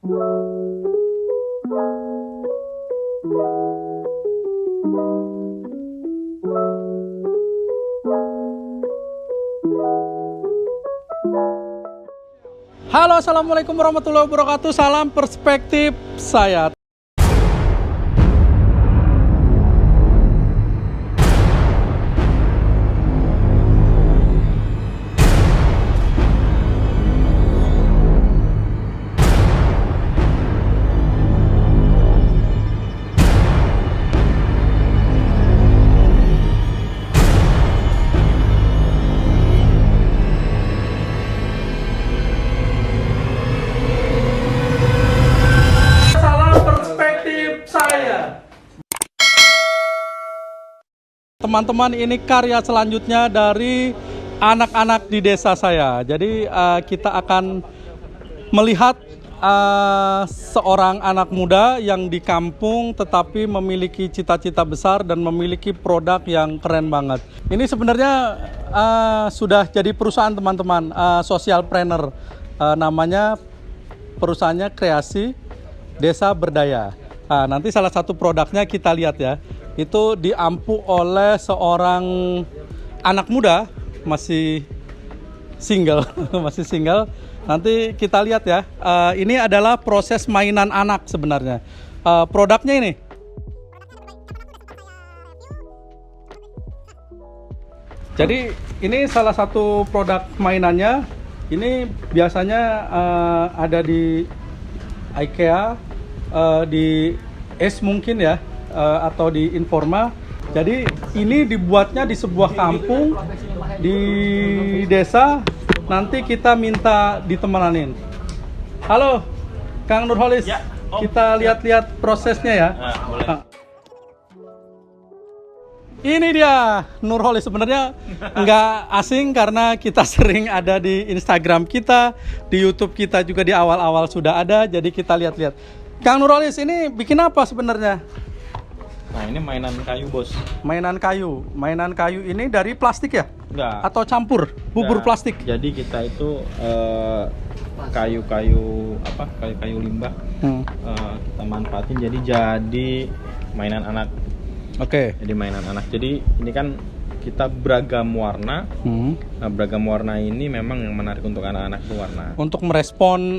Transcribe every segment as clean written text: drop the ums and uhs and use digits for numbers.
Halo, assalamualaikum warahmatullahi wabarakatuh. Salam perspektif saya. Teman-teman, ini karya selanjutnya dari anak-anak di desa saya. Jadi kita akan melihat seorang anak muda yang di kampung tetapi memiliki cita-cita besar dan memiliki produk yang keren banget. Ini sebenarnya sudah jadi perusahaan, teman-teman, socialpreneur. Namanya perusahaannya Kreasi Desa Berdaya. Nanti salah satu produknya kita lihat ya. Itu diampu oleh seorang anak muda, masih single. Masih single. Nanti kita lihat ya. Ini adalah proses mainan anak sebenarnya. Produknya ini. Jadi ini salah satu produk mainannya. Ini biasanya ada di IKEA, di Ace mungkin ya. Atau di Informa. Jadi ini dibuatnya di sebuah kampung di desa. Nanti kita minta ditemanin. Halo Kang Nurholis ya, kita lihat-lihat prosesnya ya. Boleh. Ini dia Nurholis, sebenarnya nggak asing karena kita sering ada di Instagram kita, di YouTube kita juga di awal-awal sudah ada. Jadi kita lihat-lihat. Kang Nurholis, ini bikin apa sebenarnya? Nah, ini mainan kayu, Bos. Mainan kayu. Mainan kayu ini dari plastik ya? Enggak. Atau campur bubur plastik? Jadi kita itu kayu-kayu limbah. Kita manfaatin jadi mainan anak. Oke. Jadi mainan anak. Jadi ini kan kita beragam warna. Nah, beragam warna ini memang yang menarik untuk anak-anak itu warna. Untuk merespon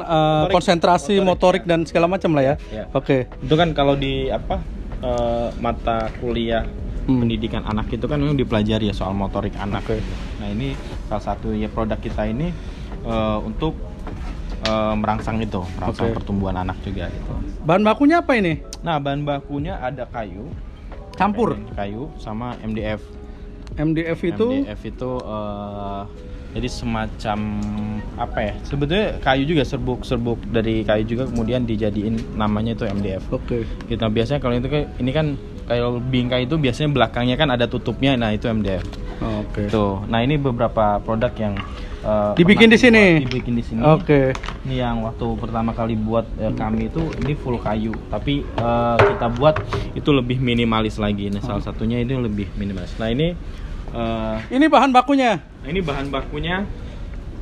konsentrasi, motorik dan segala macam lah ya. Ya. Oke. Itu kan kalau di mata kuliah pendidikan anak itu kan memang dipelajari ya soal motorik anak. Nah, ini salah satu ya produk kita ini untuk merangsang pertumbuhan anak juga gitu. Bahan bakunya apa ini? Nah, bahan bakunya ada kayu, campur kayu sama MDF. MDF itu jadi semacam apa ya? Sebetulnya kayu juga serbuk dari kayu juga kemudian dijadiin namanya itu MDF. Oke. Kita biasanya kalau itu ini kan kayak bingkai itu biasanya belakangnya kan ada tutupnya. Nah, itu MDF. Oke. Tuh. Nah, ini beberapa produk yang dibikin di sini. Dibikin di sini. Oke. Ini yang waktu pertama kali buat kami itu ini full kayu, tapi kita buat itu lebih minimalis lagi. Nah, salah satunya ini lebih minimalis. Nah, ini bahan bakunya. Nah, ini bahan bakunya.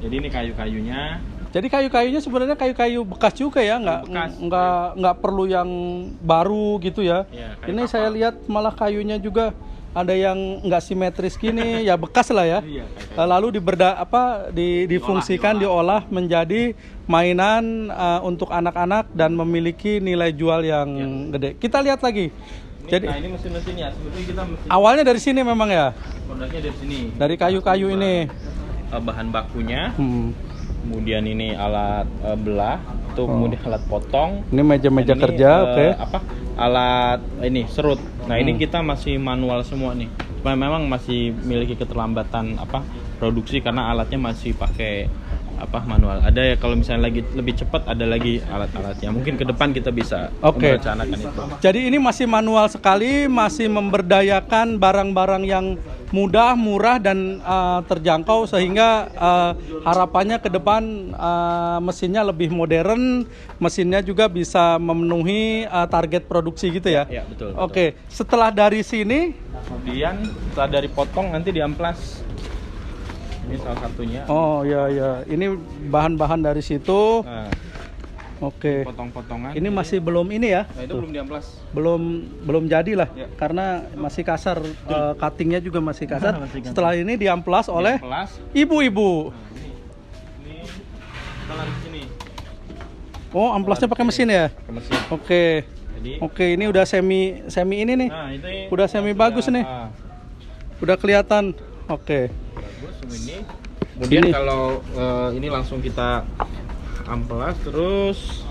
Jadi ini kayu-kayunya. Jadi kayu-kayunya sebenarnya kayu-kayu bekas juga ya, nggak perlu yang baru gitu ya. Ini saya lihat malah kayunya juga ada yang nggak simetris gini, ya bekas lah ya. Lalu difungsikan, diolah menjadi mainan untuk anak-anak dan memiliki nilai jual yang gede. Kita lihat lagi. Jadi, nah, ini mesin-mesinnya. Sebetulnya kita awalnya dari sini memang ya. Produknya dari sini. Dari kayu-kayu ini. Bahan bakunya. Kemudian ini alat belah, kemudian alat potong. Ini meja-meja kerja, oke. Alat ini serut. Nah, ini kita masih manual semua nih. Memang masih memiliki keterlambatan produksi karena alatnya masih pakai manual. Ada ya kalau misalnya lagi lebih cepat ada lagi alat-alatnya. Mungkin ke depan kita bisa merencanakan itu. Jadi ini masih manual sekali, masih memberdayakan barang-barang yang mudah, murah dan terjangkau sehingga harapannya ke depan mesinnya lebih modern, mesinnya juga bisa memenuhi target produksi gitu ya. Iya, betul. Oke, setelah dari sini kemudian setelah dari potong nanti diamplas. Ini salah satunya. Oh ya, ini bahan-bahan dari situ. Nah, Oke. potong-potongan. Ini Jadi- masih belum ini ya? Nah, itu Tuh. belum diamplas. Belum jadi lah, Ya. karena masih kasar, cuttingnya juga masih kasar. Masih kasar. Setelah ini diamplas oleh Diamplas. ibu-ibu. Nah, ini kita di sini. Oh, amplasnya pakai mesin ya? Ke mesin. Oke. Jadi Oke, ini udah semi ini nih. nah, itu Udah semi bagus nih. Udah kelihatan. Oke. Bagus ini. Kemudian Ini. kalau ini langsung kita amplas terus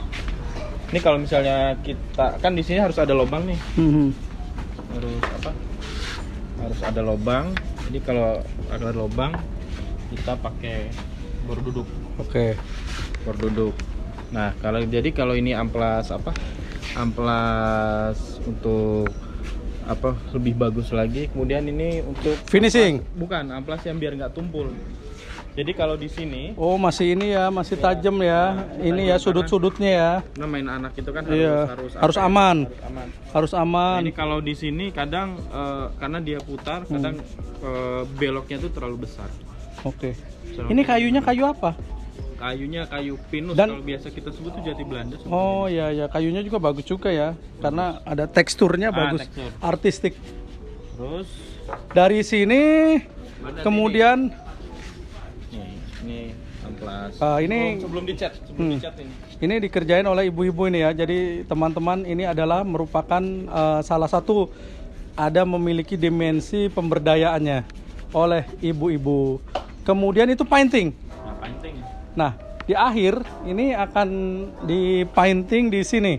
ini kalau misalnya kita kan di sini harus ada lubang nih. Mhm. Harus ada lubang. Jadi kalau ada lubang kita pakai bor duduk. Oke. Bor duduk. Nah, kalau ini amplas amplas untuk lebih bagus lagi. Kemudian ini untuk Finishing. bukan amplas yang biar nggak tumpul. Jadi kalau di sini Oh, masih ini ya, masih tajam ya. Ini ya sudut-sudutnya ya. main anak itu kan Iya. Harus apa ya? aman. Harus aman. Harus Nah, aman. ini kalau di sini kadang karena dia putar, kadang beloknya tuh terlalu besar. Oke. Ini kayunya kayu apa? Kayunya kayu pinus Dan- kalau biasa kita sebut tuh jati Belanda. Oh ya ya, kayunya juga bagus juga ya, karena ada teksturnya bagus, tekstur. artistik. Terus Dari sini, Mana kemudian ini amplas. ini sebelum dicat, dicat ini. dikerjain oleh ibu-ibu ini ya. Jadi teman-teman, ini adalah merupakan salah satu ada memiliki dimensi pemberdayaannya oleh ibu-ibu. Kemudian itu painting. Nah, painting. Nah, di akhir ini akan di painting di sini.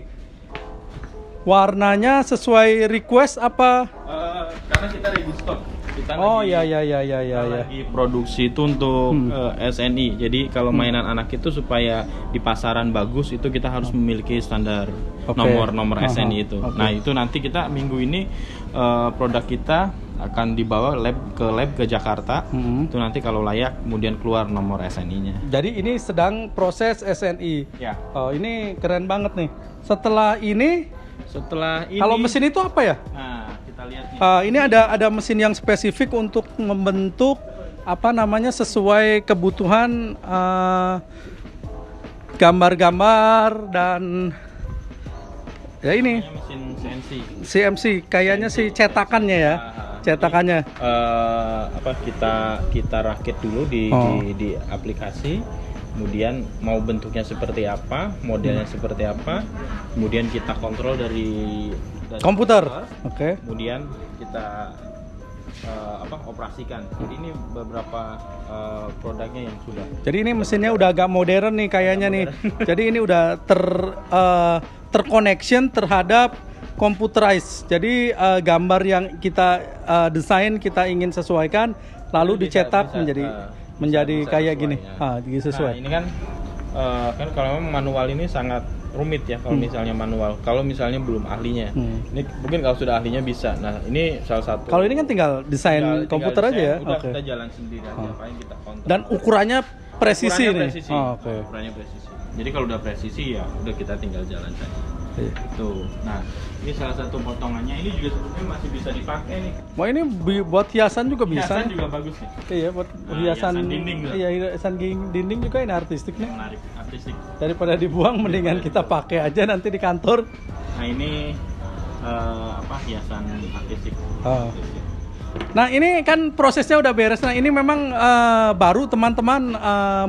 Warnanya sesuai request apa? Karena kita ready stock. Kita Oh lagi- ya ya ya ya ya kita ya. lagi produksi itu untuk SNI. Jadi kalau mainan anak itu supaya di pasaran bagus itu kita harus memiliki standar Oke. nomor Aha, SNI itu. oke. Nah, itu nanti kita minggu ini produk kita akan dibawa lab ke Jakarta. Hmm. Itu nanti kalau layak kemudian keluar nomor SNI-nya. Jadi ini sedang proses SNI. Ya. Oh, ini keren banget nih. Setelah ini, Setelah ini kalau mesin itu apa ya? Nah, kita lihat nih. Ini ada mesin yang spesifik untuk membentuk sesuai kebutuhan gambar-gambar dan ya ini Namanya mesin CNC. CMC kayaknya sih cetakannya ya, cetakannya. Kita rakit dulu di aplikasi, kemudian mau bentuknya seperti apa, modelnya seperti apa, kemudian kita kontrol dari Komputer. Oke. kemudian kita operasikan. Jadi ini beberapa produknya yang sudah. Jadi ini mesinnya udah agak modern nih kayaknya nih. Jadi ini udah terconnection terhadap computerized. Jadi gambar yang kita desain kita ingin sesuaikan lalu dicetak menjadi kayak gini. Sesuai. Nah, ini kan kalau memang manual ini sangat rumit ya kalau misalnya manual. Kalau misalnya belum ahlinya. Ini mungkin kalau sudah ahlinya bisa. Nah, ini salah satu. Kalau ini kan tinggal desain tinggal komputer desain, aja ya. Udah Oke. kita jalan sendiri aja, paling kita kontrol. Dan ukurannya presisi Ukurannya nih. presisi. Oke. Ukurannya presisi. Jadi kalau udah presisi ya udah kita tinggal jalan saja. Iya. Tuh. Nah, ini salah satu potongannya. Ini juga sebenarnya masih bisa dipakai nih. Wah, ini buat hiasan juga bisa. Hiasan nih. juga bagus nih. Iya, buat Nah, hiasan hiasan dinding tuh. Iya, hiasan dinding juga ini artistik nih. Menarik, artistik. Daripada dibuang mendingan kita pakai aja nanti di kantor. Nah, ini hiasan artistik. Oh. Nah, ini kan prosesnya udah beres. Nah, ini memang baru teman-teman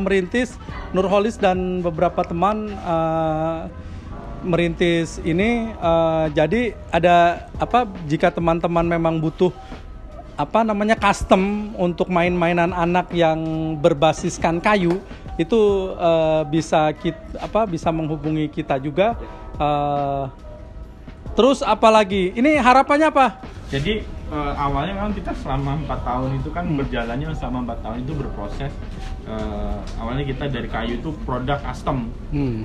merintis, Nurholis dan beberapa teman merintis ini. Jadi ada jika teman-teman memang butuh custom untuk main-mainan anak yang berbasiskan kayu, itu bisa menghubungi kita juga. Terus apalagi? Ini harapannya apa? Jadi awalnya memang kita selama 4 tahun itu kan berjalannya selama 4 tahun itu berproses. Awalnya kita dari kayu itu produk custom.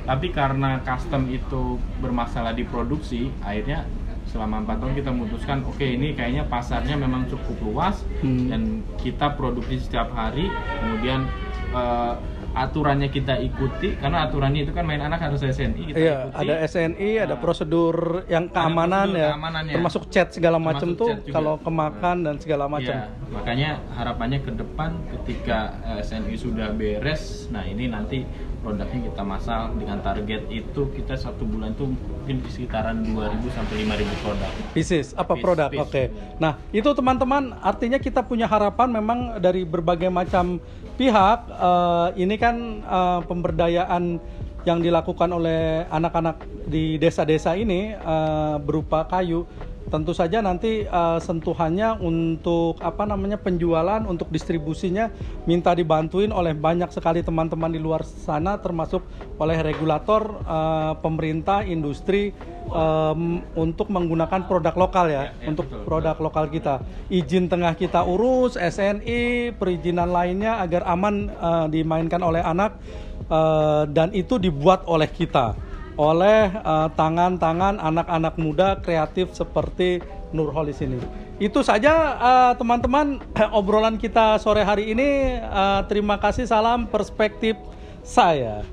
Tapi karena custom itu bermasalah di produksi, akhirnya selama 4 tahun kita memutuskan oke, ini kayaknya pasarnya memang cukup luas dan kita produksi setiap hari. Kemudian aturannya kita ikuti, karena aturannya itu kan main anak harus SNI, kita Iya, ikuti. ada SNI, ada prosedur yang keamanan prosedur ya, keamanannya. termasuk chat segala macam Termasuk tuh chat juga. kalau kemakan dan segala macam. Ya, makanya harapannya ke depan ketika SNI sudah beres, nah ini nanti produknya kita masal dengan target itu kita satu bulan tuh mungkin di sekitaran 2.000 sampai 5.000 produk. Pieces, apa Piece, produk? piece. Oke. Nah, itu teman-teman, artinya kita punya harapan memang dari berbagai macam pihak. Ini kan pemberdayaan yang dilakukan oleh anak-anak di desa-desa ini berupa kayu. Tentu saja nanti sentuhannya untuk penjualan, untuk distribusinya minta dibantuin oleh banyak sekali teman-teman di luar sana, termasuk oleh regulator, pemerintah, industri, untuk menggunakan produk lokal ya, untuk betul, produk lokal kita. Izin tengah kita urus, SNI, perizinan lainnya agar aman dimainkan oleh anak, dan itu dibuat oleh kita, oleh tangan-tangan anak-anak muda kreatif seperti Nurholis ini. Itu saja teman-teman obrolan kita sore hari ini. Terima kasih, salam perspektif saya.